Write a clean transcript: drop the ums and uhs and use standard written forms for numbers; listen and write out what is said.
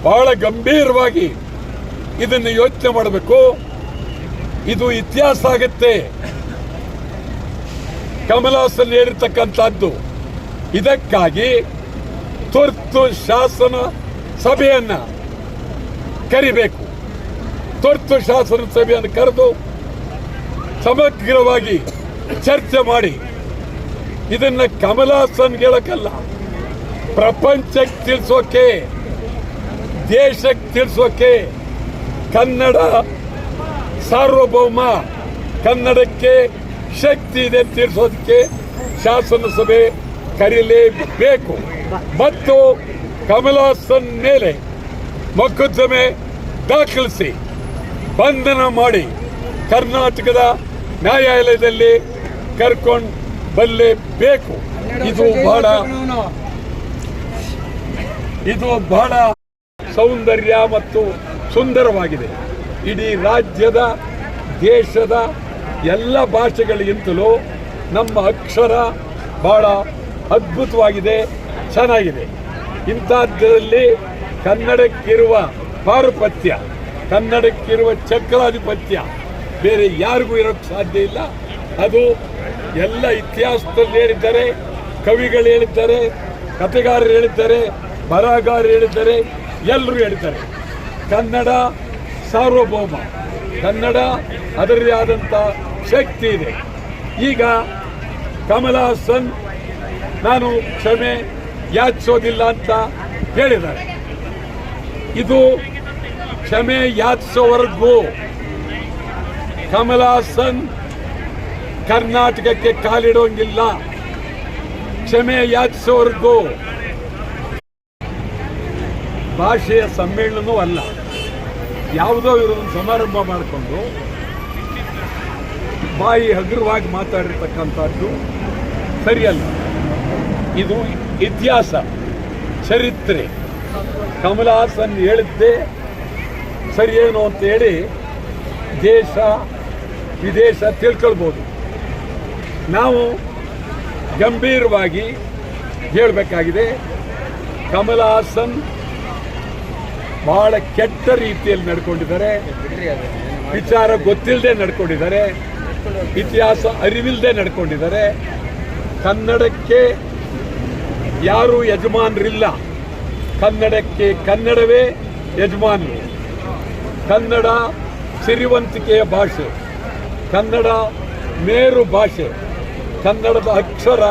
ಬಹಳ ಗಂಭೀರವಾಗಿ ಇದನ್ನು ಯೋಚನೆ ಮಾಡಬೇಕು. ಇದು ಇತಿಹಾಸ ಆಗತ್ತೆ. ಕಮಲ್ ಹಾಸನ್ ಹೇಳಿರ್ತಕ್ಕಂಥದ್ದು. ಇದಕ್ಕಾಗಿ ತುರ್ತು ಶಾಸನ ಸಭೆಯನ್ನ ಕರಿಬೇಕು. ತುರ್ತು ಶಾಸನ ಸಭೆಯನ್ನು ಕರೆದು ಸಮಗ್ರವಾಗಿ ಚರ್ಚೆ ಮಾಡಿ ಇದನ್ನ ಕಮಲ್ ಹಾಸನ್ ಹೇಳಕ್ಕಲ್ಲ, ಪ್ರಪಂಚಕ್ಕೆ ತಿಳಿಸೋಕೆ, ದೇಶಕ್ಕೆ ತಿಳಿಸೋಕೆ, ಕನ್ನಡ ಸಾರ್ವಭೌಮ, ಕನ್ನಡಕ್ಕೆ ಶಕ್ತಿ ಇದೆ ತಿಳಿಸೋದಕ್ಕೆ ಶಾಸನ ಸಭೆ ಕರೀಲೇಬೇಕು. ಮತ್ತು ಕಮಲ್ ಹಾಸನ್ ಮೇಲೆ ಮೊಕದ್ದಮೆ ದಾಖಲಿಸಿ ಬಂಧನ ಮಾಡಿ ಕರ್ನಾಟಕದ ನ್ಯಾಯಾಲಯದಲ್ಲಿ ಕರ್ಕೊಂಡು ಬರಲೇಬೇಕು. ಇದು ಬಹಳ ಸೌಂದರ್ಯ ಮತ್ತು ಸುಂದರವಾಗಿದೆ. ಇಡೀ ರಾಜ್ಯದ, ದೇಶದ ಎಲ್ಲ ಭಾಷೆಗಳಿಗಿಂತಲೂ ನಮ್ಮ ಅಕ್ಷರ ಬಹಳ ಅದ್ಭುತವಾಗಿದೆ, ಚೆನ್ನಾಗಿದೆ. ಇಂಥದ್ರಲ್ಲಿ ಕನ್ನಡಕ್ಕಿರುವ ಪಾರುಪತ್ಯ, ಕನ್ನಡಕ್ಕಿರುವ ಚಕ್ರಾಧಿಪತ್ಯ ಬೇರೆ ಯಾರಿಗೂ ಇರೋಕ್ಕೆ ಸಾಧ್ಯ ಇಲ್ಲ. ಅದು ಎಲ್ಲ ಇತಿಹಾಸದಲ್ಲಿ ಹೇಳಿದ್ದಾರೆ, ಕವಿಗಳು ಹೇಳಿದ್ದಾರೆ, ಕಥೆಗಾರರು ಹೇಳಿದ್ದಾರೆ, ಬರಹಗಾರರು ಹೇಳಿದ್ದಾರೆ, ಎಲ್ಲರೂ ಹೇಳ್ತಾರೆ. ಕನ್ನಡ ಸಾರ್ವಭೌಮ, ಕನ್ನಡ ಅದರದೇ ಆದಂಥ ಶಕ್ತಿ ಇದೆ. ಈಗ ಕಮಲ್ ಹಾಸನ್ ನಾನು ಕ್ಷಮೆ ಯಾಚಿಸೋದಿಲ್ಲ ಅಂತ ಹೇಳಿದ್ದಾರೆ. ಇದು ಕ್ಷಮೆ ಯಾಚಿಸೋವರೆಗೂ ಕಮಲ್ ಹಾಸನ್ ಕರ್ನಾಟಕಕ್ಕೆ ಕಾಲಿಡೋಂಗಿಲ್ಲ. ಕ್ಷಮೆ ಯಾಚಿಸೋವರೆಗೂ ಭಾಷೆಯ ಸಮ್ಮೇಳನವೂ ಅಲ್ಲ, ಯಾವುದೋ ಇರೋದನ್ನು ಸಮಾರಂಭ ಮಾಡಿಕೊಂಡು ಬಾಯಿ ಹಗುರವಾಗಿ ಮಾತಾಡಿರ್ತಕ್ಕಂಥದ್ದು ಸರಿಯಲ್ಲ. ಇದು ಇತಿಹಾಸ, ಚರಿತ್ರೆ. ಕಮಲ್ ಹಾಸನ್ ಹೇಳಿದ್ದೇ ಸರಿಯೇನು ಅಂತೇಳಿ ದೇಶ ವಿದೇಶ ತಿಳ್ಕೊಳ್ಬೋದು. ನಾವು ಗಂಭೀರವಾಗಿ ಹೇಳಬೇಕಾಗಿದೆ, ಕಮಲ್ ಹಾಸನ್ ಬಹಳ ಕೆಟ್ಟ ರೀತಿಯಲ್ಲಿ ನಡ್ಕೊಂಡಿದ್ದಾರೆ. ವಿಚಾರ ಗೊತ್ತಿಲ್ಲದೆ ನಡ್ಕೊಂಡಿದ್ದಾರೆ, ಇತಿಹಾಸ ಅರಿವಿಲ್ಲದೆ ನಡ್ಕೊಂಡಿದ್ದಾರೆ. ಕನ್ನಡಕ್ಕೆ ಯಾರೂ ಯಜಮಾನರಿಲ್ಲ, ಕನ್ನಡಕ್ಕೆ ಕನ್ನಡವೇ ಯಜಮಾನರು. ಕನ್ನಡ ಸಿರಿವಂತಿಕೆಯ ಭಾಷೆ, ಕನ್ನಡ ಮೇರು ಭಾಷೆ, ಕನ್ನಡದ ಅಕ್ಷರ